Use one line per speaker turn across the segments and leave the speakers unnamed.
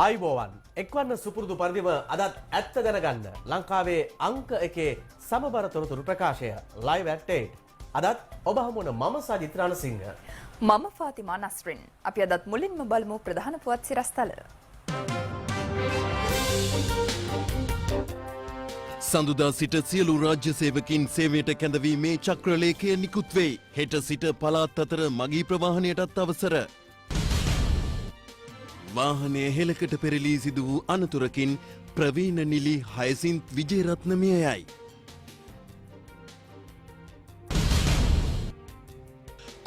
ආයිබෝවන් එක්වන්න සුපුරුදු පරිදිම අදත් ඇත්ත දැනගන්න ලංකාවේ අංක එකේ සමබර තොරතුරු ප්‍රකාශය ලයිව් ඇට් 8 අදත් ඔබ හමුවන මම සජිත් රණසිංහ
මම ෆාතිමා නස්රින් අපි අදත් මුලින්ම බලමු ප්‍රධාන පුවත් සිරස්තල
සඳුදා සිට සියලු රාජ්‍ය සේවකින් සේවයට කැඳවීමේ චක්‍රලේඛය නිකුත් වෙයි. හෙට සිට පළාත් අතර මගී ප්‍රවාහනයටත් අවසර. වාහනය හෙළකට පෙරළී සිදු වූ අනතුරකින් ප්‍රවීණ නිලි හයසින්ත් විජේරත්න මියයයි.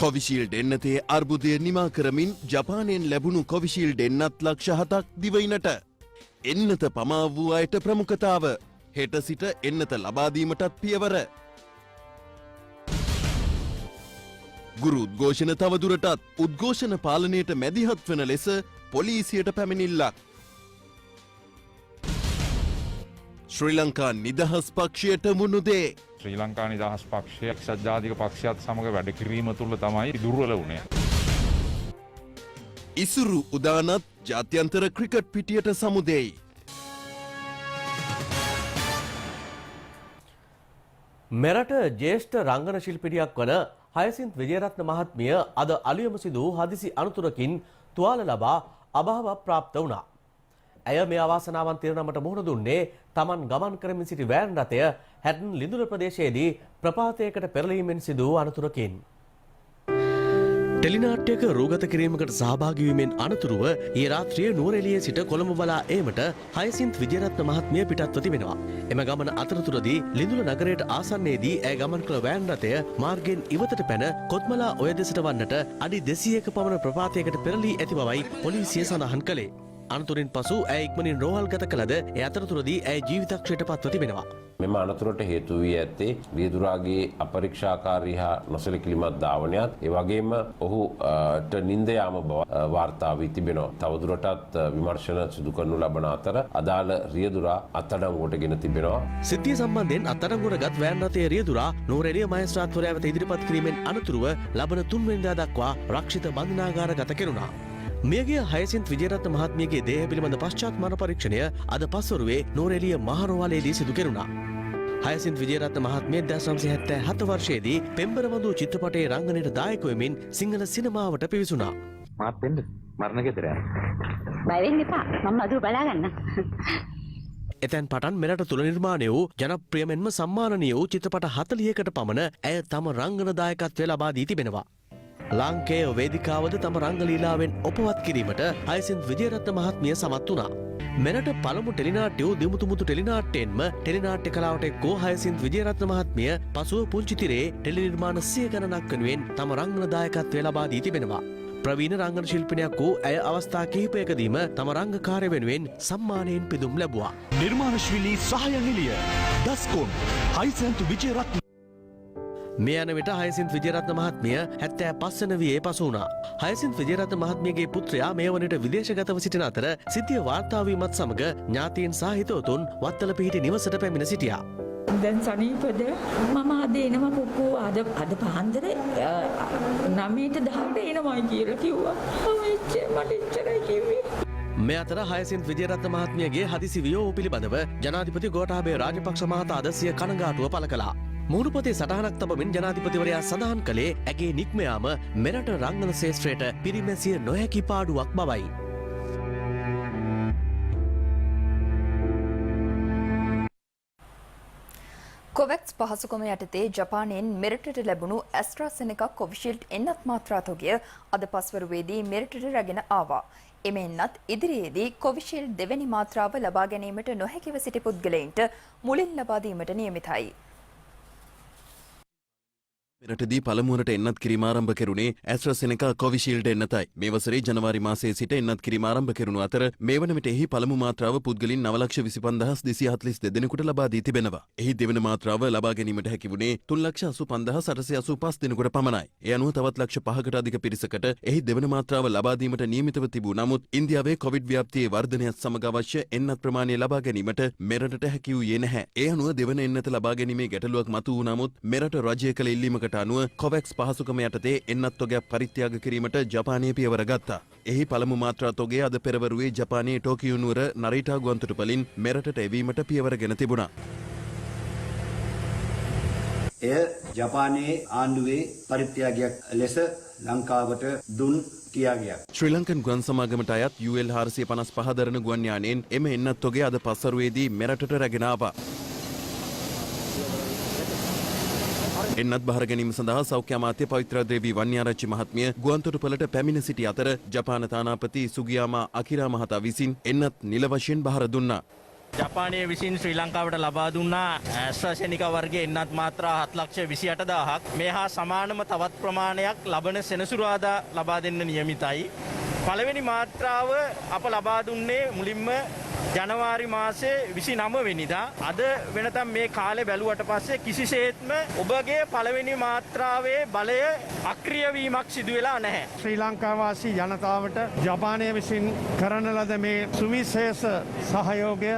කොවිෂීල්ඩ් එන්නතේ අර්බුදය නිමා කරමින් ජපානයෙන් ලැබුණු කොවිෂීල්ඩ් එන්නත් ලක්ෂ 7ක් දිවයිනට. එන්නත පමා වූ අයට ප්‍රමුඛතාව. හෙට සිට එන්නත ලබාදීමටත් පියවර. ගුරු උද්ඝෝෂණ තවදුරටත් උද්ඝෝෂණ පාලනයට මැදිහත් වන ලෙස පොලිසියට පැමිණිල්ලක්. ශ්‍රී ලංකා නිදහස් පක්ෂයට මුණුදේ.
ශ්‍රී ලංකා නිදහස් පක්ෂය එක්සත් ජාතික පක්ෂයත් සමග වැඩ කිරීම තුළ තමයි දුර්වල වුණේ.
ඉසුරු උදානත් ජාත්‍යන්තර ක්‍රිකට් පිටියට සමුදෙයි.
මෙරට ජ්‍යෙෂ්ඨ රංගන ශිල්පිනියක් වන හයසින්ත් විජේරත්න මහත්මිය අද අලුයම සිදු වූ හදිසි අනතුරකින් තුවාල ලබා අභාව ප්‍රාප්ත වුණා. ඇය මේ අවාසනාවන් තිරනමට මුහුණ දුන්නේ Taman ගමන් කරමින් සිටි වෑන් රථය හැටන් ලිඳුර ප්‍රදේශයේදී ප්‍රපාතයකට පෙරලීමෙන් සිදු වූ අනතුරකින්. ටෙලිනාට්‍යයක රූගත කිරීමකට සහභාගී වීමෙන් අනතුරුව ඊ රාත්‍රියේ නුවරඑළියේ සිට කොළඹ බලා ඒමට හයසින්ත් විජේරත්න මහත්මිය පිටත්ව තිබෙනවා. එම ගමන අතරතුරදී ලිඳුල නගරයට ආසන්නයේදී ඇය ගමන් කළ වෑන් රථය මාර්ගයෙන් ඉවතට පැන කොත්මලා ඔය දෙසට වන්නට අඩි 200ක පමණ ප්‍රපාතයකට පෙරලී ඇති බවයි පොලිසිය සඳහන් කළේ. අනතුරින් පසු ඇය ඉක්මනින් රෝහල් ගත කළද ඒ අතරතුරදී ඇය ජීවිතක්ෂයට පත්ව තිබෙනවා.
මෙම අනතුරට හේතු වී ඇත්තේ රියදුරාගේ අපරීක්ෂාකාරී හා නොසැලකිලිමත් ධාවනයත් ඒ වගේම ඔහුට නිින්ද යාම බව වාර්තා වී තිබෙනවා. තවදුරටත් විමර්ශන සිදු කරනු ලබන අතර අදාළ රියදුරා අත්අඩංගුවට ගෙන තිබෙනවා.
සිද්ධිය සම්බන්ධයෙන් අත්අඩංගුවට ගත් වෑන් රථයේ රියදුරා නුවරඑළිය මහේස්ත්‍රාත්වරයා වෙත ඉදිරිපත් කිරීමෙන් අනතුරුව ලබන 3 වෙනිදා දක්වා රක්ෂිත බන්ධනාගාරගත කෙරුණා. මියගිය හයසින්ත් විජේරත්න මහත්මියගේ දේහ පිළිබඳ පශ්චාත් මරණ පරීක්ෂණය අද පස්වරුවේ නුවරඑළිය මහරෝහලේදී සිදු කෙරුණා. හයසින්ත් විජේරත්න මහත්මිය 1977 වර්ෂයේදී පෙම්බරවඳු චිත්‍රපටයේ රංගනයට දායක වෙමින් සිංහල සිනමාවට පිවිසුණා.
මාත් දෙන්න මරණ ගෙදර යන්න.
බය වෙන්න එපා. මම අද බලා ගන්න.
එතැන් පටන් මෙරට තුල නිර්මාණය වූ ජනප්‍රියමෙන්ම සම්මානනීය වූ චිත්‍රපට 40කට පමණ ඇය තම රංගන දායකත්වය ලබා දී තිබෙනවා. ලාංකේය වේදිකාවද තම රංගලීලාවෙන් ඔපවත් කිරීමට හයසින්ත් විජේරත්න මහත්මිය සමත් වුණා. මෙරට පළමු ටෙලිනාට්‍ය වූ දිමුතුමුතු ටෙලිනාට්‍යයෙන්ම ටෙලිනාට්‍ය කලාවට එක්වූ හයසින්ත් විජේරත්න මහත්මිය පසුව පුංචි තිරේ ටෙලි නිර්මාණ 100 ගණනක් වෙනුවෙන් තම රංගන දායකත්වය ලබා දී තිබෙනවා. ප්‍රවීණ රංගන ශිල්පිනියක් වූ ඇය අවස්ථා කිහිපයකදීම තම රංගකාරය වෙනුවෙන් සම්මානයෙන් පිදුම් ලැබුවා.
නිර්මාණශීලී සහාය නිලිය දස්කොන් හයසින්ත් විජේරත්න
මේ යන විට හයසින්ත් විජේරත්න මහත්මිය 75 වන වියේ පසු වුණා. හයසින්ත් විජේරත්න මහත්මියගේ පුත්‍රයා මේ වනට විදේශගතව සිටින අතර සිද්ධිය වාර්තා වීමත් සමග ඥාතීන් සහ හිතවතුන් වත්තල පිහිටි නිවසට පැමිණ සිටියා.
දැන් සනීපද මම අද එනවා පුපු අද පාන්දර 9ට 10ට එනවා කියලා කිව්වා. මට එච්චරයි කිව්වේ.
මේ අතර හයසින්ත් විජේරත්න මහත්මියගේ හදිසි වියෝව පිළිබඳව ජනාධිපති ගෝඨාභය රාජපක්ෂ මහතා අද සිය කනගාටුව පළ කළා. මුහුණුපතේ සටහනක් තබමින් ජනාධිපතිවරයා සඳහන් කළේ ඇගේ නික්ම යාම මෙරට රංගන ශේෂ්ත්‍රයට පිරිමැසිය නොහැකි පාඩුවක් බවයි.
කොවැක්ස් පහසුකම යටතේ ජපානයෙන් මෙරටට ලැබුණු ඇස්ට්‍රාසෙනෙකා කොවිෂීල්ඩ් එන්නත් මාත්‍රා තොගය අද පස්වරුවේදී මෙරටට රැගෙන ආවා. එම එන්නත් ඉදිරියේදී කොවිෂීල්ඩ් දෙවැනි මාත්‍රාව ලබා ගැනීමට නොහැකිව සිටි පුද්ගලයින්ට මුලින් ලබා දීමට නියමිතයි.
මෙරටදී පළමුවරට එන්නත් කිරීම ආරම්භ කෙරුණේ ඇස්ට්‍රාසෙනෙකා කොවිෂීල්ඩ් එන්නතයි. මේ වසරේ ජනවාරි මාසයේ සිට එන්නත් කිරීම ආරම්භ කෙරුණු අතර මේ වන විට එහි පළමු මාත්‍රාව පුද්ගලින් 9,25,242 දෙනෙකුට ලබා දී තිබෙනවා. එහි දෙවන මාත්‍රාව ලබා ගැනීමට හැකි වුණේ 3,85,885 දෙනෙකුට පමණයි. ඒ අනුව තවත් ලක්ෂ 5කට අධික පිරිසකට එහි දෙවන මාත්‍රාව ලබා දීමට නියමිතව තිබූ නමුත් ඉන්දියාවේ කොවිඩ් ව්‍යාප්තියේ වර්ධනයත් සමග අවශ්‍ය එන්නත් ප්‍රමාණය ලබා ගැනීමට මෙරටට හැකි වූයේ නැහැ. ඒ අනුව දෙවන එන්නත ලබා ගැනීමේ ගැටලුවක් මතු වූ නමුත් මෙරට රජය කළ ඉල්ලීමකට පසුබිමට අනුව කොවැක්ස් පහසුකම යටතේ එන්නත් තොගයක් පරිත්‍යාග කිරීමට ජපානය පියවර ගත්තා. එහි පළමු මාත්‍රා තොගය අද පෙරවරුවේ ජපානයේ ටෝකියෝ නුවර නරිටා ගුවන්තොටුපලින් මෙරටට එවීමට පියවරගෙන තිබුණා.
එය ජපානයේ ආණ්ඩුවේ පරිත්‍යාගයක් ලෙස ලංකාවට දුන් කියාගයක්.
ශ්‍රී ලංකන් ගුවන් සමාගමට අයත් UL 455 දරන ගුවන් යානයෙන් එම එන්නත් තොගය අද පස්වරුවේදී මෙරටට රැගෙන ආවා. එන්නත් බහර ගැනීම සඳහා සෞඛ්‍ය අමාත්‍ය පවිත්‍රා දේවී වන්‍යාරච්චි මහත්මිය ගුවන්තොටුපළට පැමිණ සිටි අතර ජපාන තානාපති සුගියාමා අකිරා මහතා විසින් එන්නත් නිල වශයෙන් බහර දුන්නා.
ජපානය විසින් ශ්‍රී ලංකාවට ලබා දුන්නා ඇස්ට්‍රාසෙනිකා වර්ගයේ එන්නත් මාත්‍රා 7,28,000ක් මේ හා සමානම තවත් ප්‍රමාණයක් ලබන සෙනසුරාදා ලබා දෙන්න නියමිතයි. පළවෙනි මාත්‍රාව අප ලබා දුන්නේ මුලින්ම ජනවාරි මාසේ 29 වෙනිදා. අද වෙනතම් මේ කාලේ බැලුවට පස්සේ කිසිසේත්ම ඔබගේ පළවෙනි මාත්‍රාවේ බලය අක්‍රිය වීමක් සිදු වෙලා නැහැ.
ශ්‍රී ලංකා වාසී ජනතාවට ජපානය විසින් කරන ලද මේ සුවිශේෂ සහයෝගය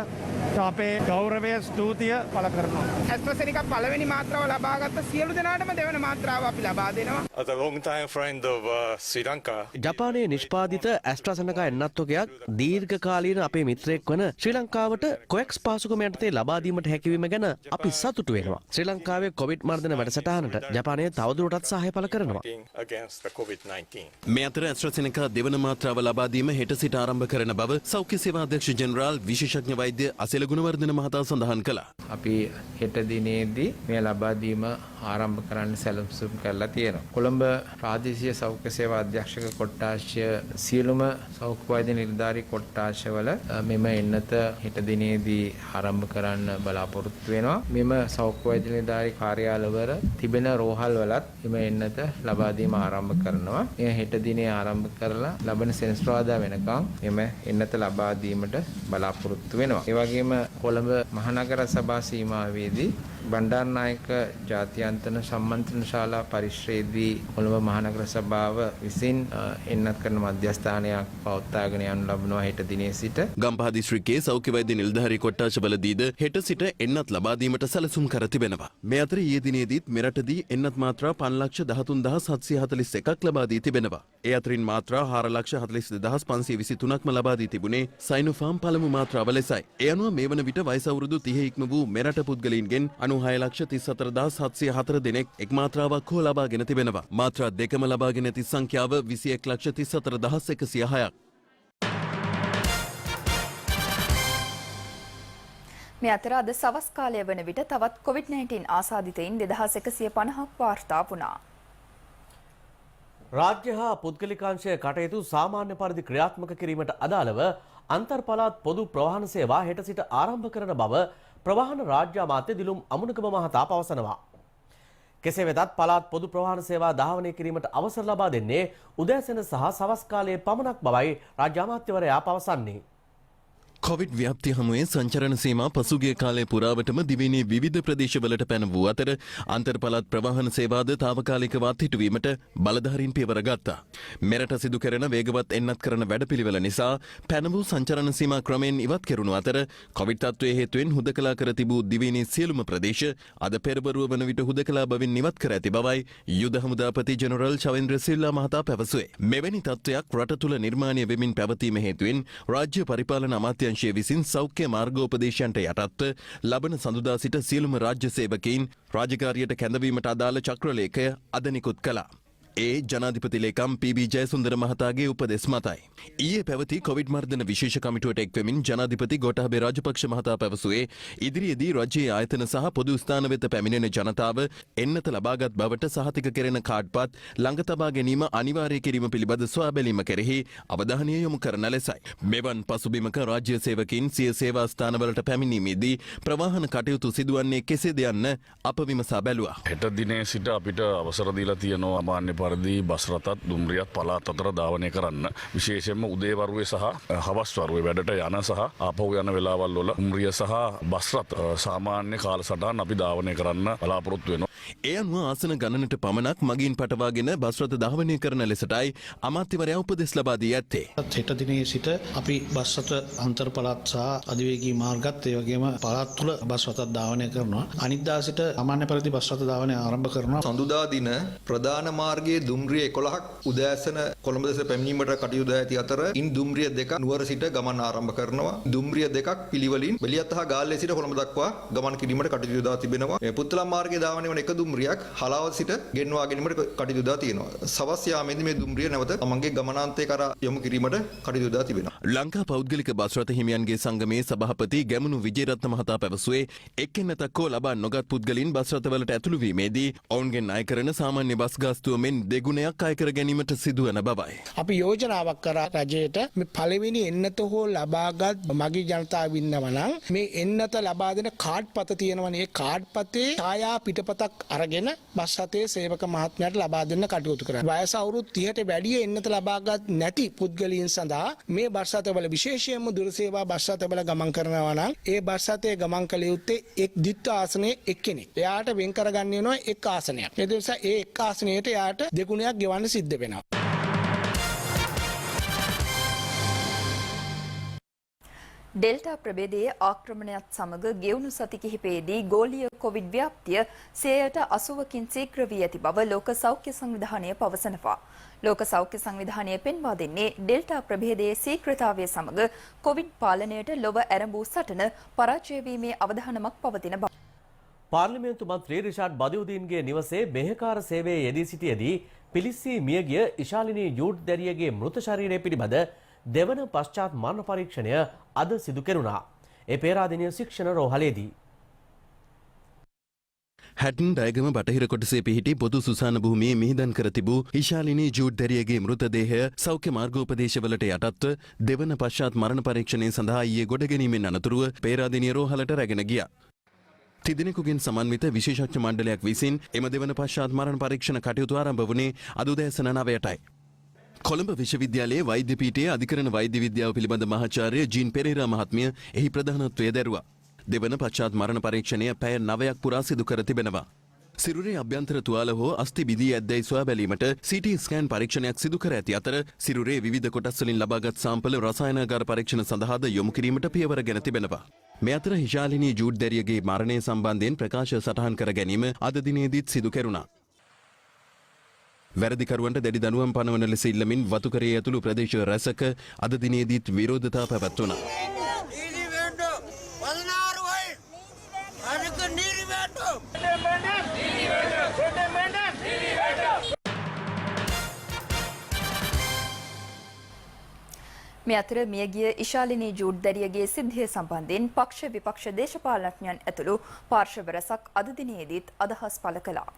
අපේ ගෞරවය ස්තුතිය පළ කරනවා.
ඇස්ට්‍රාසෙනිකා පළවෙනි මාත්‍රාව ලබාගත්ත සියලු දෙනාටම දෙවන මාත්‍රාව අපි ලබා දෙනවා.
As a long time friend of Sri Lanka.
ජපානයේ නිෂ්පාදිත ඇස්ට්‍රාසෙනකා එන්නත් තොගයක් දීර්ඝකාලීන අපේ මිත්‍රයෙක් වන ශ්‍රී ලංකාවට කොවැක්ස් පාසුකම යටතේ ලබා දීමට හැකියවීම ගැන අපි සතුටු වෙනවා. ශ්‍රී ලංකාවේ කොවිඩ් මර්ධන වැඩසටහනට ජපානය තවදුරටත් සහාය පළ කරනවා.
Against the COVID-19.
මේ අතර ඇස්ට්‍රාසෙනිකා දෙවන මාත්‍රාව ලබා දීම හෙට සිට ආරම්භ කරන බව සෞඛ්‍ය සේවා අධ්‍යක්ෂ ජෙනරාල් විශේෂඥ වෛද්‍ය අසෙල ගුණවර්ධන මහතා සඳහන් කළා.
අපි හෙට දිනේදී මේ ලබා දීම ආරම්භ කරන්න සැලසුම් කරලා තියෙනවා. කොළඹ ප්‍රාදේශීය සෞඛ්‍ය සේවා අධ්‍යක්ෂක කොට්ටාශය සියලුම සෞඛ්‍ය වෛද්‍ය නිලධාරී කොට්ටාශවල මෙම එන්නත හෙට දිනේදී ආරම්භ කරන්න බලාපොරොත්තු වෙනවා. මෙම සෞඛ්‍ය වෛද්‍ය නිලධාරී කාර්යාලවල තිබෙන රෝහල් වලත් මෙම එන්නත ලබා දීම ආරම්භ කරනවා. මේ හෙට දිනේ ආරම්භ කරලා ලබන සෙනසුරාදා වෙනකම් මෙම එන්නත ලබා දීමට බලාපොරොත්තු වෙනවා. ඒ වගේම කොළඹ මහනගර සභා සීමාවේදී බණ්ඩාරනායක ජාත්‍යන්තර සම්මන්ත්‍රණ ශාලා පරිශ්‍රයේදී කොළඹ මහනගර සභාව විසින් එන්නත් කරන මධ්‍යස්ථානයක් පවත්වාගෙන යනු ලබනවා හෙට දිනේ සිට.
ගම්පහ දිස්ත්‍රික්කයේ සෞඛ්‍ය වෛද්‍ය නිලධාරී කොට්ටාශවලදීද හෙට සිට එන්නත් ලබා දීමට සැලසුම් කර තිබෙනවා. මේ අතර ඊයේ දිනේදීත් මෙරටදී එන්නත් මාත්‍රා 5,13,741ක් ලබා දී තිබෙනවා. ඒ අතරින් මාත්‍රා 4,42,523ක්ම ලබා දී තිබුණේ සයිනෝෆාම් පළමු මාත්‍රාව ලෙසයි. ඒ අනුව මේ වන විට වයස අවුරුදු 30 ඉක්ම වූ මෙරට පුද්ගලයින්ගෙන් 96,34,704 දෙනෙක් එක් මාත්‍රාවක් හෝ ලබාගෙන තිබෙනවා. මාත්‍රා දෙකම ලබාගෙන ඇති සංඛ්‍යාව 21,34,106ක්.
මේ අතර අද සවස් කාලය වන විට තවත් COVID-19 ආසාදිතයින් 2150ක් වාර්තා වුණා.
රාජ්‍ය හා පුද්ගලිකාංශය කටයුතු සාමාන්‍ය පරිදි ක්‍රියාත්මක කිරීමට අදාළව අන්තර් පළාත් පොදු ප්‍රවාහන සේවා හෙට සිට ආරම්භ කරන බව ප්‍රවාහන රාජ්‍ය අමාත්‍ය දිලුම් අමුණකම මහතා පවසනවා. කෙසේ වෙතත් පළාත් පොදු ප්‍රවාහන සේවා ධාවනය කිරීමට අවසර ලබා දෙන්නේ උදෑසන සහ සවස් කාලයේ පමණක් බවයි රාජ්‍ය අමාත්‍යවරයා පවසන්නේ.
කොවිඩ් ව්‍යාප්තිය හමුවේ සංචරණ සීමා පසුගිය කාලය පුරාවටම දිවයිනේ විවිධ ප්‍රදේශවලට පැන වූ අතර අන්තර් පළාත් ප්‍රවාහන සේවාද තාවකාලිකව අත්හිටුවීමට බලධාරීන් පියවර ගත්තා. මෙරට සිදු කරන වේගවත් එන්නත් කරන වැඩපිළිවෙල නිසා පැන වූ සංචරණ සීමා ක්‍රමයෙන් ඉවත් කෙරුණු අතර කොවිඩ් තත්ත්වයේ හේතුවෙන් හුදකලා කර තිබූ දිවයිනේ සියලුම ප්‍රදේශ අද පෙරවරුව වන විට හුදකලා බවින් ඉවත් කර ඇති බවයි යුද හමුදාපති ජෙනරල් චවේන්ද්‍ර සිල්වා මහතා පැවසුවේ. මෙවැනි තත්ත්වයක් රට තුළ නිර්මාණය වෙමින් පැවතීම හේතුවෙන් රාජ්‍ය පරිපාලන අමාත්‍ය විසින් සෞඛ්‍ය මාර්ගෝපදේශයන්ට යටත්ව ලබන සඳුදා සිට සියලුම රාජ්‍ය සේවකයින් රාජකාරියට කැඳවීමට අදාළ චක්‍රලේඛය අද නිකුත් කළා. ඒ ජනාධිපති ලේකම් පී.බී. ජයසුන්දර මහතාගේ උපදෙස් මතයි. ඊයේ පැවති කොවිඩ් මර්ධන විශේෂ කමිටුවට එක්වෙමින් ජනාධිපති ගෝඨාභය රාජපක්ෂ මහතා පැවසුවේ ඉදිරියේදී රජයේ ආයතන සහ පොදු ස්ථාන වෙත පැමිණෙන ජනතාව එන්නත ලබාගත් බවට සහතික කෙරෙන කාඩ්පත් ළඟ තබා ගැනීම අනිවාර්ය කිරීම පිළිබඳ සොයාබැලීම කෙරෙහි අවධානය යොමු කරන ලෙසයි. මෙවන් පසුබිමක රාජ්‍ය සේවකයින් සිය සේවා ස්ථානවලට පැමිණීමේදී ප්‍රවාහන කටයුතු සිදුවන්නේ කෙසේද යන්න අප විමසා බැලුවා.
හෙට දිනේ සිට අපිට අවසර දීලා තියෙනවා මාන්‍ය පරිදි බස් රථත් දුම්රියත් පළාත් අතර ධාවනය කරන්න. විශේෂයෙන්ම උදේවරුවේ සහ හවස් වරුවේ වැඩට යන සහ ආපහු යන වෙලාවල් වල දුම්රිය සහ බස් රථ සාමාන්‍ය කාලසටහන් අපි ධාවනය කරන්න බලාපොරොත්තු වෙනවා.
ඒ අනුව ආසන ගණනට පමණක් මගින් පටවාගෙන බස් රථ ධාවනය කරන ලෙසටයි අමාත්‍යවරයා උපදෙස් ලබා දී ඇත්තේ.
හෙට දිනේ සිට අපි බස් රථ අන්තර් පළාත් සහ අධිවේගී මාර්ගත් ඒ වගේම පළාත් තුල බස් රථ ධාවනය කරනවා. අනිද්දා සිට සාමාන්‍ය පරිදි බස් රථ ධාවනය ආරම්භ කරනවා.
සඳුදා දින ප්‍රධාන මාර්ගයේ දුම්රිය 11ක් උදෑසන කොළඹ දෙස පැමිණීමට කටයුතු ඇති අතර ඉන් දුම්රිය 2ක් නුවර සිට ගමන් ආරම්භ කරනවා. දුම්රිය 2ක් පිළිවෙලින් බෙලියත් හා ගාල්ලේ සිට කොළඹ දක්වා ගමන් කිරීමට කටයුතු යොදා තිබෙනවා. මේ පුත්තලම් මාර්ගයේ ධාවනය වන එක දුම්රියක් හලාවත සිට ගෙන්වා ගැනීමට කටයුතු යොදා තියෙනවා. සවස් යාමේදී මේ දුම්රිය නැවත තමන්ගේ ගමනාන්තය කරා යොමු කිරීමට කටයුතු යොදා තිබෙනවා.
ලංකා පෞද්ගලික බස් රථ හිමියන්ගේ සංගමේ සභාපති ගැමුණු විජේරත්න මහතා පැවසුවේ එක්කෙනෙක් හෝ ලබා නොගත් පුද්ගලයන් බස් රථවලට ඇතුළු වීමේදී ඔවුන්ගෙන් අය කරන සාමාන්‍ය බස් ගාස්තුව මෙන් දෙගුණයක් අය කර ගැනීමට සිදුවන බවයි.
අපි යෝජනාවක් කරා රජයට මේ පළවෙනි එන්නත හෝ ලබාගත් මගී ජනතාව ඉන්නවා නම් මේ එන්නත ලබා දෙන කාඩ් පත තියෙනවනේ. ඒ කාඩ් පතේ ඡායා පිටපතක් අරගෙන බස් රථයේ සේවක මහත්මයාට ලබා දෙන්න කටයුතු කරනවා. වයස අවුරුදු 30ට වැඩි එන්නත ලබාගත් නැති පුද්ගලයන් සඳහා මේ බස් රථවල විශේෂයෙන්ම දුර සේවා බස් රථවල ගමන් කරනවා නම් ඒ බස් රථයේ ගමන් කළ යුත්තේ එක් ද්විත්ව ආසනයේ එක්කෙනෙක්. එයාට වෙන් කරගන්න වෙනවා එක් ආසනයක්. ඒ නිසා ඒ එක් ආසනයට එයාට දෙගුණයක් ගෙවන්න සිද්ධ වෙනවා.
ඩෙල්ටා ප්‍රභේදයේ ආක්‍රමණයත් සමග ගෙවුණු සති කිහිපයේදී ගෝලීය කොවිඩ් ව්‍යාප්තිය 80%කින් ශීඝ්‍ර වී ඇති බව ලෝක සෞඛ්‍ය සංවිධානය පවසනවා. ලෝක සෞඛ්‍ය සංවිධානය පෙන්වා දෙන්නේ ඩෙල්ටා ප්‍රභේදයේ ශීඝ්‍රතාවය සමග කොවිඩ් පාලනයට ලොව ඇරඹූ සටන පරාජය වීමේ අවධානමක් පවතින බව.
පාර්ලිමේන්තු මන්ත්‍රී රිෂාඩ් බදියුදීන්ගේ නිවසේ මෙහෙකාර සේවයේ යෙදී සිටියේදී පිලිස්සී මියගිය ඉශාලිනී යූඩ් දැරියගේ මෘත ශරීරය පිළිබඳ දෙවන පශ්චාත් මරණ පරීක්ෂණය අද සිදු කෙරුණා. ඒ පේරාදෙණිය ශික්ෂණ රෝහලේදී.
හැටන් ඩයගම බටහිර කොටසේ පිහිටි පොදු සුසාන භූමියේ මිහිදන් කර තිබූ ඉශාලිනී ජූඩ් දැරියගේ මෘතදේහය සෞඛ්‍ය මාර්ගෝපදේශවලට යටත්ව දෙවන පශ්චාත් මරණ පරීක්ෂණය සඳහා ඊයේ ගොඩ ගැනීමෙන් අනතුරුව පේරාදෙණිය රෝහලට රැගෙන ගියා. තිදෙනෙකුගෙන් සමන්විත විශේෂඥ මණ්ඩලයක් විසින් එම දෙවන පශ්චාත් මරණ පරීක්ෂණ කටයුතු ආරම්භ වුණේ අද උදෑසන 9ටයි. කොළඹ විශ්වවිද්‍යාලයේ වෛද්‍ය පීඨයේ අධිකරණ වෛද්‍ය විද්‍යාව පිළිබඳ මහාචාර්ය ජීන් පෙරේරා මහත්මිය එහි ප්‍රධානත්වය දැරුවා. දෙවන පශ්චාත් මරණ පරීක්ෂණය පැය 9ක් පුරා සිදු කර තිබෙනවා. සිරුරේ අභ්‍යන්තර තුවාල හෝ අස්ථි බිදී ඇද්දැයි සොයා බැලීමට CT ස්කෑන් පරීක්ෂණයක් සිදු කර ඇති අතර සිරුරේ විවිධ කොටස් වලින් ලබාගත් සාම්පල රසායනාගාර පරීක්ෂණ සඳහාද යොමු කිරීමට පියවර ගෙන තිබෙනවා. මේ අතර ඉශාලිනී ජූඩ් දැරියගේ මරණය සම්බන්ධයෙන් ප්‍රකාශ සටහන් කර ගැනීම අද දිනේදීත් සිදු කෙරුණා. වැරදිකරුවන්ට දැඩි දනුවම් පනවන ලෙස ඉල්ලමින් වතුකරයේ ඇතුළු ප්‍රදේශ රැසක අද දිනේදීත් විරෝධතා පැවැත්වුණා.
මේ අතර මියගිය ඉශාලිනී ජූඩ් දැරියගේ සිද්ධිය සම්බන්ධයෙන් පක්ෂ විපක්ෂ දේශපාලනඥයන් ඇතුළු පාර්ශව රැසක් අද දිනේදීත් අදහස් පළ කළා.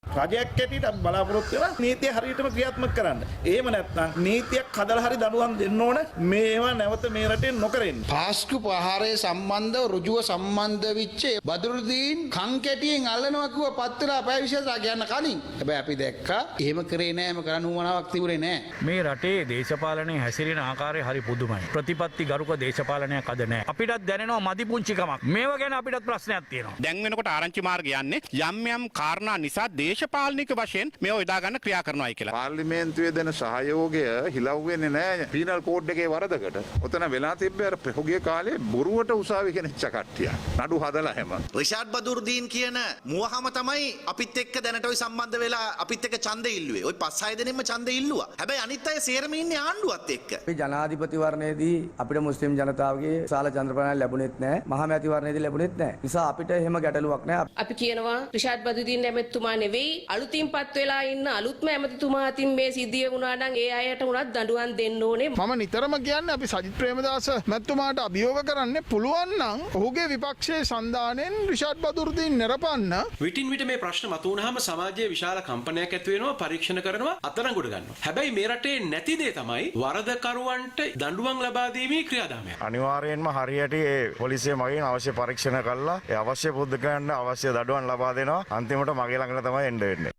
රජයක් ඇටියට බලාපොරොත්තු වෙලා නීතිය හරියටම ක්‍රියාත්මක කරන්න. එහෙම නැත්නම් නීතියක් හදලා හරි දඬුවම් දෙන්න ඕන. මේවා නැවත මේ රටේ නොකරෙන්න.
පාස්කු ප්‍රහාරය සම්බන්ධව රුජුව සම්බන්ධ වෙච්ච බදුරුදීන් කන් කැටියෙන් අල්ලනවා කිව්ව පත් වෙලා පැය 26ක් යන කලින්. හැබැයි අපි දැක්කා එහෙම කරේ නෑ. එහෙම කරන්න උවමනාවක් තිබුණේ නෑ.
මේ රටේ දේශපාලනයේ හැසිරෙන ආකාරය හරි පුදුමයි. ප්‍රතිපත්ති ගරුක දේශපාලනයක් අද නෑ. අපිටත් දැනෙනවා මදි පුංචිකමක්. මේවා ගැන අපිටත් ප්‍රශ්නයක් තියෙනවා.
දැන් වෙනකොට ආරංචි මාර්ගය යන්නේ යම් යම් කාරණා නිසා දේශපාලනික වශයෙන් මේව යොදා ගන්න ක්‍රියා කරනවායි කියලා.
පාර්ලිමේන්තුවේ දෙන සහයෝගය හිලව් වෙන්නේ නැහැ පීනල් කෝඩ් එකේ වරදකට. ඔතන වෙලා තිබ්බේ අර පහුගිය කාලේ බොරුවට උසාවි කෙනෙක්ච කට්ටිය. නඩු හදලා හැම.
රිෂාඩ් බදුර්දීන් කියන මුවහම තමයි අපිත් එක්ක දැනට ඔය සම්බන්ධ වෙලා අපිත් එක්ක ඡන්දෙ ඉල්ලුවේ. ඔය 5-6 දෙනෙක්ම ඡන්දෙ ඉල්ලුවා. හැබැයි අනිත් අය සේරම ඉන්නේ ආණ්ඩුවත් එක්ක.
මේ ජනාධිපතිවරණයේදී අපිට මුස්ලිම් ජනතාවගේ විශාල චන්ද්‍රප්‍රාණ ලැබුණෙත් නැහැ. මහමැතිවරණයේදී ලැබුණෙත් නැහැ. නිසා අපිට එහෙම ගැටලුවක් නැහැ.
අපි කියනවා රිෂාඩ් බදුර්දීන් ඇමතුමා නෙවෙයි අලුතින් පත් වෙලා ඉන්න අලුත්ම ඇමතිතුමා අතින් මේ සිද්ධිය වුණා නම් ඒ අයට උනත් දඬුවම් දෙන්න ඕනේ.
මම නිතරම කියන්නේ අපි සජිත් ප්‍රේමදාස මැතිතුමාට අභියෝග කරන්නේ පුළුවන් නම් ඔහුගේ විපක්ෂයේ සන්දානෙන් රිෂාඩ් බදුර්දීන් නිරපන්න.
විටින් විට මේ ප්‍රශ්න මතුවනහම සමාජයේ විශාල කම්පනයක් ඇති වෙනවා, පරීක්ෂණ කරනවා, අත්අඩංගුවට ගන්නවා. හැබැයි මේ රටේ නැති දේ තමයි වරදකරුවන්ට දඬුවම් ලබා දීමේ ක්‍රියාදාමය.
අනිවාර්යයෙන්ම හරියට ඒ පොලිසිය මගින් අවශ්‍ය පරීක්ෂණ කළා ඒ අවශ්‍ය පුද්ගලයන්ට අවශ්‍ය දඬුවම් ලබා දෙනවා. අන්තිමට මගේ ළඟට තමයි එන්න වෙන්නේ.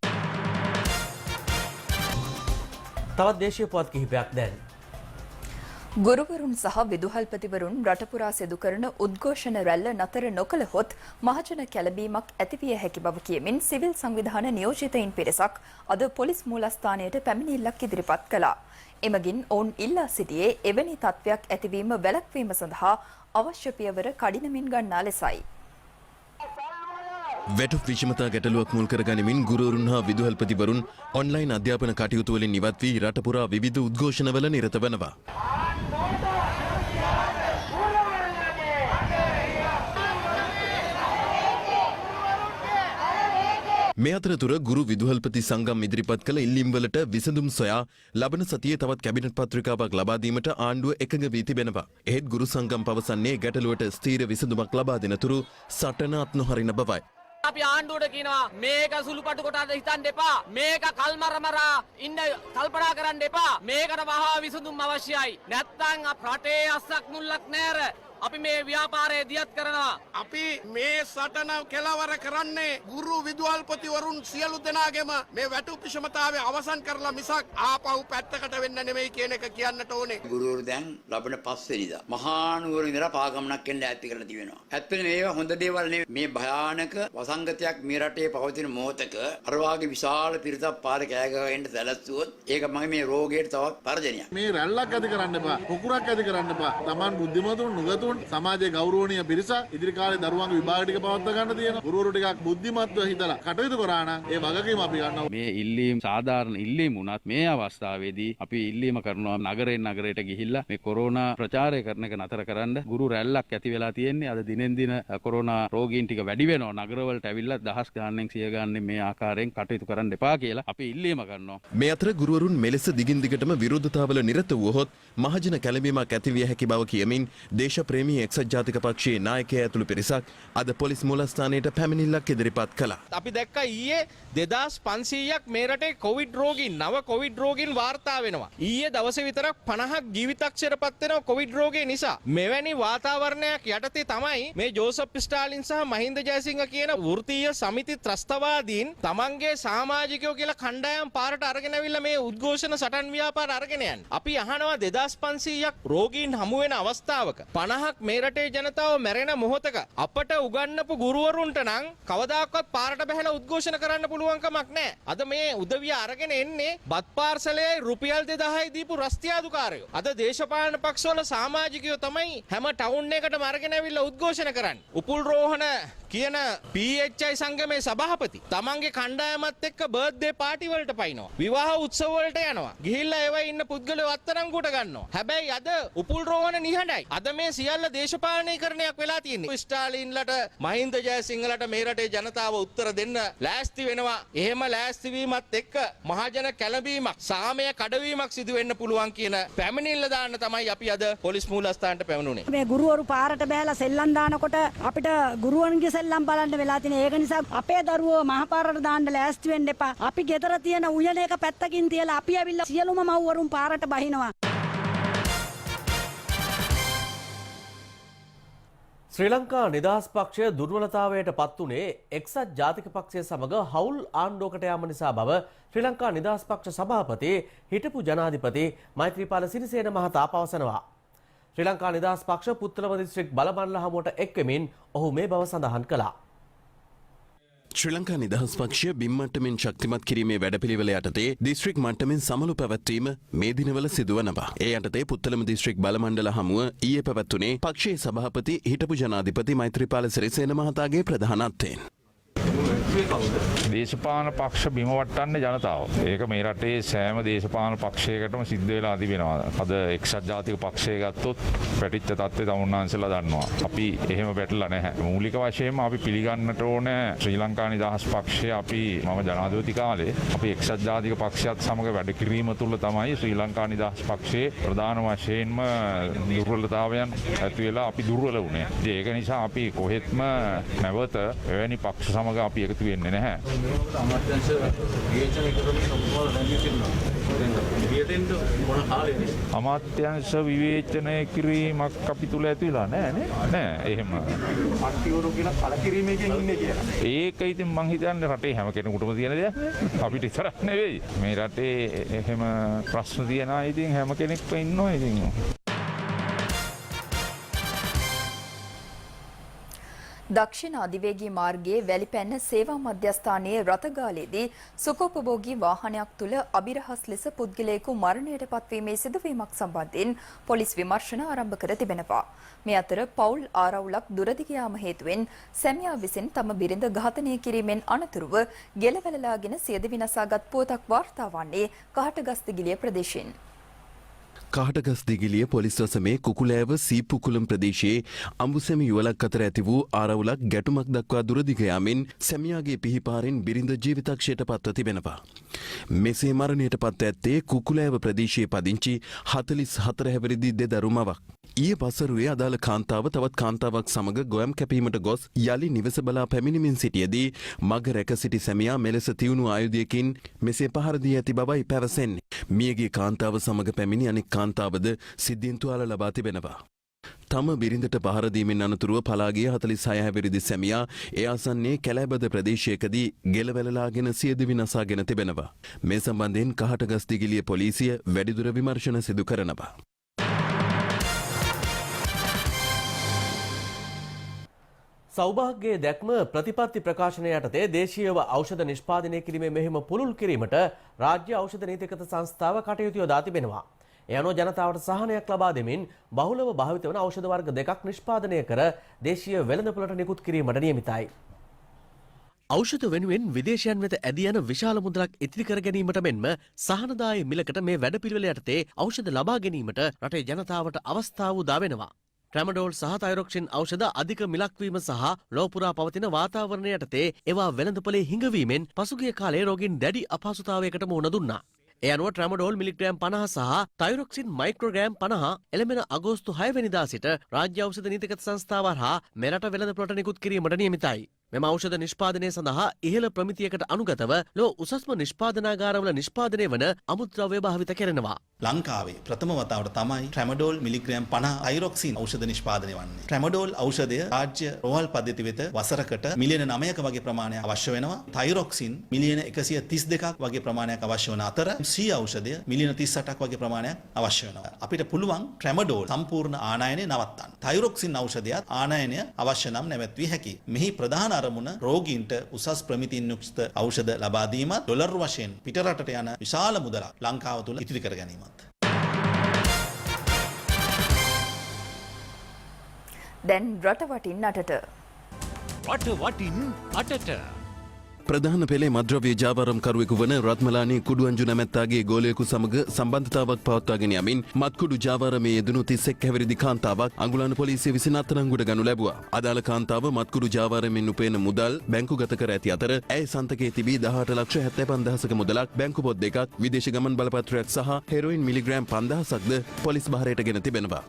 තවත් දේශීය පුවත් කිහිපයක් දැන්.
ගුරුවරුන් සහ විදුහල්පතිවරුන් රටපුරා සිදු කරන උද්ඝෝෂණ රැල්ල නතර නොකළහොත් මහජන කැළඹීමක් ඇතිවිය හැකි බව කියමින් සිවිල් සංවිධාන නියෝජිතයින් පිරිසක් අද පොලිස් මූලස්ථානයට පැමිණිල්ලක් ඉදිරිපත් කළා. එමගින් ඔවුන් ඉල්ලා සිටියේ එවැනි තත්ත්වයක් ඇතිවීම වැළැක්වීම සඳහා අවශ්‍ය පියවර කඩිනමින් ගන්නා ලෙසයි.
වැටුප් විෂමතා ගැටලුවක් මුල් කරගනිමින් ගුරුවරුන් හා විදුහල්පතිවරුන් ඔන්ලයින් අධ්‍යාපන කටයුතු වලින් ඉවත් වී රටපුරා විවිධ උද්ඝෝෂණවල නිරත වෙනවා. මේ අතරතුර ගුරු විදුහල්පති සංගම් ඉදිරිපත් කළ ඉල්ලීම්වලට විසඳුම් සොයා ලබන සතියේ තවත් කැබිනට් පත්‍රිකාවක් ලබා දීමට ආණ්ඩුව එකඟ වී තිබෙනවා. එහෙත් ගුරු සංගම් පවසන්නේ ගැටලුවට ස්ථීර විසඳුමක් ලබා දෙන තුරු සටන අත්නොහරින බවයි.
අපි ආණ්ඩුවට කියනවා මේක සුළුපටු කොට හිතන්න එපා. මේක කල්මරමරා ඉන්න කල්පනා කරන්න එපා. මේකට මහා විසඳුම් අවශ්‍යයි. නැත්තම් රටේ අස්සක් මුල්ලක් නෑර. අපි මේ ව්‍යාපාරය දියත් කරනවා.
අපි මේ සටන කෙලවර කරන්නේ ගුරු විදුහල්පතිවරුන් සියලු දෙනාගේම මේ වැටුප් විෂමතාවය අවසන් කරලා මිසක් ආපහු පැත්තකට වෙන්න නෙමෙයි කියන එක කියන්නට ඕනේ.
ගුරුවරු දැන් ලබන 5 වෙනිදා මහා නුවර ඉඳලා පාගමනක් එන්න ඈත් කරලා තිබෙනවා. ඇත්තට මේවා හොඳ දේවල් නෙවෙයි. මේ භයානක වසංගතයක් මේ රටේ පවතින මොහොතක අර වාගේ විශාල පිරිසක් පාරේ කෑ ගහගෙන සැලැස්සුවොත් ඒක මගේ මේ රෝගයට තවත් පරදෙනියක්.
මේ රැල්ලක් ඇති කරන්න එපා. කුකුරක් ඇති කරන්න එපා. Taman බුද්ධිමතුන් නුගතුන් සමාජයේ ගෞරවනීය පිරිස ඉදිරි කාලේ දරුවන්ගේ විභාග ටික පවත්වා ගන්න තියෙනවා. ගුරුවරු ටිකක් බුද්ධිමත්ව හිතලා කටයුතු කරා නම් ඒ වගකීම අපි ගන්නවා.
මේ ඉල්ලීම් සාධාරණ ඉල්ලීම් වුණත් මේ අවස්ථාවේදී අපි ඉල්ලීම කරනවා නගරෙන් නගරයට ගිහිල්ලා මේ කොරෝනා ප්‍රචාරය කරන එක නතර කරන්න. ගුරු රැල්ලක් ඇති වෙලා තියෙන්නේ. අද දිනෙන් දින කොරෝනා රෝගීන් ටික වැඩි වෙනවා. නගරවලට ඇවිල්ලා දහස් ගාණෙන් සිය ගාණෙන් මේ ආකාරයෙන් කටයුතු කරන්න එපා කියලා අපි ඉල්ලීම කරනවා.
මේ අතර ගුරුවරුන් මෙලෙස දිගින් දිගටම විරෝධතාවල නිරත වුවහොත් මහජන කැළඹීමක් ඇතිවිය හැකි බව කියමින් දේශප්‍රේමී එක්සත් ජාතික පක්ෂයේ නායකයා ඇතුළු පිරිසක් අද පොලිස් මූලස්ථානයට පැමිණිල්ලක් ඉදිරිපත් කළා.
අපි දැක්ක ඊයේ 2500ක් මේ රටේ කොවිඩ් රෝගීන් නව කොවිඩ් රෝගීන් වාර්තා වෙනවා. ඊයේ දවසේ විතරක් 50ක් ජීවිතක්ෂරපත් වෙනවා කොවිඩ් රෝගය නිසා. මෙවැනි වාතාවරණයක් යටතේ තමයි මේ ජෝසප් ස්ටාලින් සහ මහින්ද ජයසිංහ කියන වෘත්තීය සමිති ත්‍රස්තවාදීන් තමන්ගේ සමාජිකයෝ කියලා කණ්ඩායම් පාරට අරගෙන ඇවිල්ලා මේ උද්ඝෝෂණ සටන් ව්‍යාපාර අරගෙන යන්නේ. අපි අහනවා 2500ක් රෝගීන් හමු වෙන අවස්ථාවක 50ක් මේ රටේ ජනතාව මැරෙන මොහොතක අපට උගන්වපු ගුරුවරුන්ට නම් කවදාකවත් පාරට බහැලා උද්ඝෝෂණ කරන්න පුළුවන් කමක් නැහැ. අද මේ උදවිය අරගෙන එන්නේ බත් පාර්සලයයි රුපියල් 2000යි දීපු රස්තියාදුකාරයෝ. අද දේශපාලන පක්ෂවල සමාජිකයෝ තමයි හැම ටවුන් එකකටම අරගෙන ඇවිල්ලා උද්ඝෝෂණ කරන්නේ. උපුල් රෝහණ කියන PHI සංගමේ සභාපති තමන්ගේ කණ්ඩායමත් එක්ක බර්ත්ඩේ පාටි වලට පයින්නවා. විවාහ උත්සව වලට යනවා. ගිහිල්ලා ඒවා ඉන්න පුද්ගලයෝ අත්අඩංගුවට ගන්නවා. හැබැයි අද උපුල් රෝහණ නිහඬයි. අද මේ සියල්ල දේශපාලනීකරණයක් වෙලා තියෙන්නේ. ස්ටාලින්ලට මහින්ද ජයසිංහලට මේ රටේ ජනතාව උත්තර දෙන්න ලෑස්ති වෙනවා. එහෙම ලෑස්ති වීමත් එක්ක මහජන කැළඹීමක් සාමය කඩවීමක් සිදු වෙන්න පුළුවන් කියන පැමිණිල්ල දාන්න තමයි අපි අද පොලිස් මූලස්ථානට පැමිණුනේ.
මේ ගුරුවරු පාරට බහැලා සෙල්ලම් දානකොට අපිට ගුරුවරුන්ගේ සෙල්ලම් බලන්න වෙලා තියෙන. ඒක නිසා අපේ දරුවෝ මහපාරට දාන්න ලෑස්ති වෙන්න එපා. අපි ගෙදර තියෙන උයන එක පැත්තකින් තියලා අපි ඇවිල්ලා සියලුම මව්වරුන් පාරට බහිනවා.
ශ්‍රී ලංකා නිදහස් පක්ෂය දුර්වලතාවයට පත් වුණේ එක්සත් ජාතික පක්ෂය සමග හවුල් ආණ්ඩුවකට යාම නිසා බව ශ්‍රී ලංකා නිදහස් පක්ෂ සභාපති හිටපු ජනාධිපති මෛත්‍රීපාල සිරිසේන මහතා පවසනවා. ශ්‍රී ලංකා නිදහස් පක්ෂ පුත්තලම දිස්ත්‍රික් බලමණ්ඩල හමුවට එක්වෙමින් ඔහු මේ බව සඳහන් කළා.
ශ්‍රී ලංකා නිදහස් පක්ෂය බිම්මට්ටමින් ශක්තිමත් කිරීමේ වැඩපිළිවෙල යටතේ දිස්ත්‍රික් මට්ටමින් සමළු පැවැත්වීම මේ දිනවල සිදුවනවා. ඒ යටතේ පුත්තලම දිස්ත්‍රික් බලමණ්ඩල හමුව ඊයේ පැවැත්වුණේ පක්ෂයේ සභාපති හිටපු ජනාධිපති මෛත්‍රීපාල සිරිසේන මහතාගේ ප්‍රධානත්වයෙන්.
දේශපාලන පක්ෂ බිම වට්ටන්න ජනතාව. ඒක මේ රටේ සෑම දේශපාලන පක්ෂයකටම සිද්ධ වෙලා තිබෙනවා. අද එක්සත් ජාතික පක්ෂය ගත්තොත් පැටිච්ච තත්ත්වය තමුන්නාන්සලා දන්නවා. අපි එහෙම පැටලලා නැහැ. මූලික වශයෙන්ම අපි පිළිගන්නට ඕන ශ්‍රී ලංකා නිදහස් පක්ෂය අපි මම ජනාධිපති කාලේ අපි එක්සත් ජාතික පක්ෂයත් සමග වැඩ කිරීම තුළ තමයි ශ්‍රී ලංකා නිදහස් පක්ෂයේ ප්‍රධාන වශයෙන්ම දුර්වලතාවයන් ඇති වෙලා අපි දුර්වල වුණේ. ඒක නිසා අපි කොහෙත්ම නැවත එවැනි පක්ෂ සමග අපි එකතු වෙන්නේ නැහැ. අමාත්‍යංශ විවේචනය කිරීමක් අපි තුල ඇති වෙලා නැහැ නෑ එහෙම.
අන්තිවරු කියන කලකිරීමකින් ඉන්නේ කියලා.
ඒක ඉතින් මං හිතන්නේ රටේ හැම කෙනෙකුටම තියෙන දෙයක් නේ. අපිට විතරක් නෙවෙයි. මේ රටේ එහෙම ප්‍රශ්න තියන අය ඉතින් හැම කෙනෙක්ම ඉන්නවා ඉතින්.
දක්ෂිණ අධිවේගී මාර්ගයේ වැලිපැන්න සේවා මධ්‍යස්ථානයේ රථගාලයේදී සුඛෝපභෝගී වාහනයක් තුල අබිරහස් ලෙස පුද්ගලයෙකු මරණයට පත්වීමේ සිදුවීමක් සම්බන්ධයෙන් පොලිස් විමර්ශන ආරම්භ කර තිබෙනවා. මේ අතර පවුල් ආරවුලක් දුරදි යාම හේතුවෙන් සැමියා විසින් තම බිරිඳ ඝාතනය කිරීමෙන් අනතුරුව ගෙලවැළලාගෙන සියද විනාසාගත් පුවතක් වාර්තා වන්නේ කහටගස්දිගිලිය ප්‍රදේශයෙන්.
කාටගස්දිගිලිය පොලිස් රසමේ කුකුලෑව සීපුකුලම් ප්‍රදේශයේ අඹුසැමි යුවලක් අතර ඇති වූ ආරවුලක් ගැටුමක් දක්වා දුරදිග යාමෙන් සැමියාගේ පිහිපාරෙන් බිරිඳ ජීවිතක්ෂයට පත්ව තිබෙනවා. මෙසේ මරණයට පත් ඇත්තේ කුකුලෑව ප්‍රදේශයේ පදිංචි 44 හැවිරිදි දෙදරුමවක්. ඊයේ පසරුවේ අදාළ කාන්තාව තවත් කාන්තාවක් සමග ගොයම් කැපීමට ගොස් යලි නිවස බලා පැමිණෙමින් සිටියේදී මග රැක සිටි සැමියා මෙලෙස තියුණු ආයුධයකින් මෙසේ පහර දී ඇති බවයි පැවසෙන්නේ. මියගේ කාන්තාව සමග පැමිණි අනෙක් කාන්තාවද සිද්ධියෙන් තුවාල ලබා තිබෙනවා. තම බිරිඳට පහර දීමෙන් අනතුරුව පලා ගිය 46 හැවිරිදි සැමියා ඒ ආසන්නයේ කැලෑබද ප්‍රදේශයකදී ගෙලවැළලාගෙන සියදිවි නසාගෙන තිබෙනවා. මේ සම්බන්ධයෙන් කහටගස්දිගිලිය පොලිසිය වැඩිදුර විමර්ශන සිදු කරනවා.
සෞභාග්‍යයේ දැක්ම ප්‍රතිපත්ති ප්‍රකාශනය යටතේ දේශීයව ඖෂධ නිෂ්පාදනය කිරීමේ මෙහෙම පුළුල් කිරීමට රාජ්‍ය ඖෂධ නීතිගත සංස්ථාව කටයුතු යොදා තිබෙනවා. ඒ අනුව ජනතාවට සහනයක් ලබා දෙමින් බහුලව භාවිත වන ඖෂධ වර්ග දෙකක් නිෂ්පාදනය කර දේශීය වෙළඳපොළට නිකුත් කිරීමට නියමිතයි. ඖෂධ වෙනුවෙන් විදේශයන් වෙත ඇදී යන විශාල මුදලක් ඉතිරි කර ගැනීමට මෙන්ම සහනදායී මිලකට මේ වැඩපිළිවෙල යටතේ ඖෂධ ලබා ගැනීමට රටේ ජනතාවට අවස්ථාව උදා වෙනවා. ට්‍රැමඩෝල් සහ තයිරොක්සින් ඖෂධ අධික මිලක් වීම සහ ලෝපුරා පවතින වාතාවරණය යටතේ ඒවා වෙළඳපොලේ හිඟවීමෙන් පසුගිය කාලේ රෝගීන් දැඩි අපහසුතාවයකට මුහුණ දුන්නා. ඒ අනුව ට්‍රැමඩෝල් මිලිග්‍රෑම් 50 සහ තයිරොක්සින් මයික්‍රෝග්‍රෑම් 50 එළඹෙන අගෝස්තු 6 වෙනිදා සිට රාජ්‍ය ඖෂධ නීතිගත සංස්ථාව හරහා මෙරට වෙළඳපොළට නිකුත් කිරීමට නියමිතයි. මෙම ඖෂධ නිෂ්පාදනය සඳහා ඉහළ ප්‍රමිතියකට අනුගතව ලෝ උසස්ම නිෂ්පාදනාගාරවල නිෂ්පාදනය වන අමුද්‍රව්‍ය භාවිත කරනවා.
ලංකාවේ ප්‍රථම වතාවට තමයි ට්‍රැමඩෝල් මිලිග්‍රෑම් 50 අයිරොක්සින් ඖෂධ නිෂ්පාදනය වන්නේ. ට්‍රැමඩෝල් ඖෂධය රාජ්‍ය රෝහල් පද්ධති වෙත වසරකට මිලියන 9ක වගේ ප්‍රමාණයක් අවශ්‍ය වෙනවා. තයිරොක්සින් මිලියන 132ක් වගේ ප්‍රමාණයක් අවශ්‍ය වන අතර සී ඖෂධය මිලියන 38ක් වගේ ප්‍රමාණයක් අවශ්‍ය වෙනවා. අපිට පුළුවන් ට්‍රැමඩෝල් සම්පූර්ණ ආනයනය නවත්තන්න. තයිරොක්සින් ඖෂධයත් ආනයනය අවශ්‍ය නම් නැවැත්විය හැකියි. මෙහි ප්‍රධාන අරමුණ රෝගීන්ට උසස් ප්‍රමිතින් යුක්ත ඖෂධ ලබා දීමත් ඩොලර් වශයෙන් පිටරටට යන විශාල මුදලක් ලංකාව තුළ ඉතිරි කර ගැනීමත්.
දැන් රටවටින් අටට
රටවටින් අටට
ප්‍රධාන පෙළේ මද්‍රව්‍ය ජාවාරම්කරුවෙකු වන රත්මලානී කුඩුවංජු නැමැත්තාගේ ගෝලයෙකු සමග සම්බන්ධතාවක් පවත්වාගෙන යමින් මත්කුඩු ජාවාරමේ යෙදුණු 31 හැවිරිදි කාන්තාවක් අඟුලන පොලිසිය විසින් අත්අඩංගුවට ගනු ලැබුවා. අදාළ කාන්තාව මත්කුඩු ජාවාරමෙන් උපයන මුදල් බැංකුගත කර ඇති අතර ඇය සන්තකයේ තිබී 18,75,000ක මුදලක් බැංකු පොත් දෙකක් විදේශ ගමන් බලපත්‍රයක් සහ හෙරොයින් මිලිග්‍රෑම් 5,000ක්ද පොලිස් භාරයට ගෙන තිබෙනවා.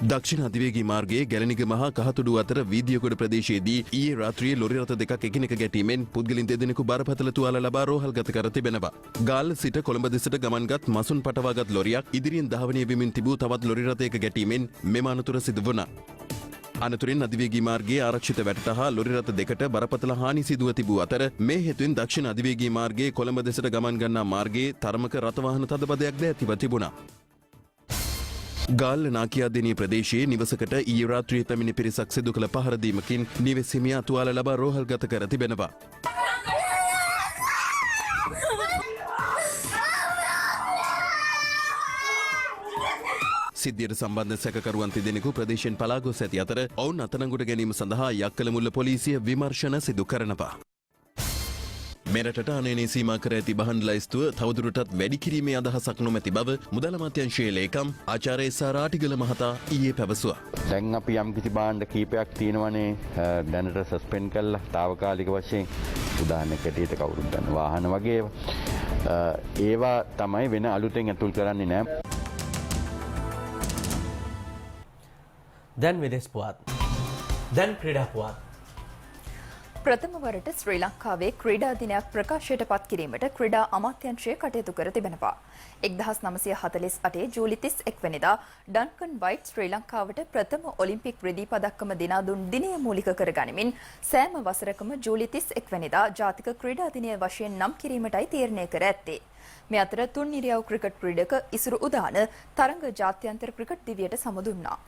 දක්ෂිණ අධිවේගී මාර්ගයේ ගැලනිග මහා කහතුඩු අතර වීදියගොඩ ප්‍රදේශයේදී ඊයේ රාත්‍රියේ ලොරි රථ දෙකක් එකිනෙක ගැටීමෙන් පුද්ගලින් දෙදෙනෙකු බරපතල තුවාල ලබා රෝහල්ගත කර තිබෙනවා. ගාල්ල සිට කොළඹ දෙසට ගමන්ගත් මසුන් පටවාගත් ලොරියක් ඉදිරියෙන් ධාවනය වෙමින් තිබූ තවත් ලොරි රථයක ගැටීමෙන් මෙම අනතුර සිදු වුණා. අනතුරින් අධිවේගී මාර්ගයේ ආරක්ෂිත වැටට හා ලොරි රථ දෙකට බරපතල හානි සිදුව තිබූ අතර මේ හේතුවෙන් දක්ෂිණ අධිවේගී මාර්ගයේ කොළඹ දෙසට ගමන් ගන්නා මාර්ගයේ තරමක රථවාහන තදබදයක්ද ඇතිව තිබුණා. ගාල්ල නාකියාදෙනී ප්‍රදේශයේ නිවසකට ඊයේ රාත්‍රියේ පැමිණි පිරිසක් සිදු කළ පහරදීමකින් නිවෙස් හිමියා තුවාල ලබා රෝහල්ගත කර තිබෙනවා. සිද්ධියට සම්බන්ධ සැකකරුවන් තිදෙනෙකු ප්‍රදේශයෙන් පලා ගොස් ඇති අතර ඔවුන් අත්අඩංගුවට ගැනීම සඳහා යක්කලමුල්ල පොලිසිය විමර්ශන සිදු කරනවා. මෙරටට අනේනේ සීමා කර ඇති බහන් ලයිස්තුව තවදුරටත් වැඩි කිරීමේ අදහසක් නොමැති බව මුදල් අමාත්‍යාංශයේ ලේකම් ආචාර්ය සාරාටිගල මහතා ඊයේ පැවසුවා.
දැන් අපි යම් කිසි භාණ්ඩ කීපයක් තියෙනවනේ දැනට සස්පෙන්ඩ් කළා తాවකාලික වශයෙන් උදාහරණයක් ඇටියට කවුරුත් ගන්න වාහන වගේ ඒවා තමයි වෙන අලුතෙන් ඇතුල් කරන්නේ නැහැ.
දැන් විදේශ පුවත්. දැන් ක්‍රීඩා පුවත්.
ප්‍රථම වරට ශ්‍රී ලංකාවේ ක්‍රීඩා දිනයක් ප්‍රකාශයට පත් කිරීමට ක්‍රීඩා අමාත්‍යංශය කටයුතු කර තිබෙනවා. 1948 ජූලි 31 වෙනිදා ඩන්කන් වයිට් ශ්‍රී ලංකාවට ප්‍රථම ඔලිම්පික් රිදී පදක්කම දිනා දුන් දිනය මූලික කර ගනිමින් සෑම වසරකම ජූලි 31 වෙනිදා ජාතික ක්‍රීඩා දිනය වශයෙන් නම් කිරීමටයි තීරණය කර ඇත්තේ. මේ අතර තුන් නිරියව් ක්‍රිකට් ක්‍රීඩක ඉසුරු උදාන තරඟ ජාත්‍යන්තර ක්‍රිකට් දිවියට සමුදුන්නා.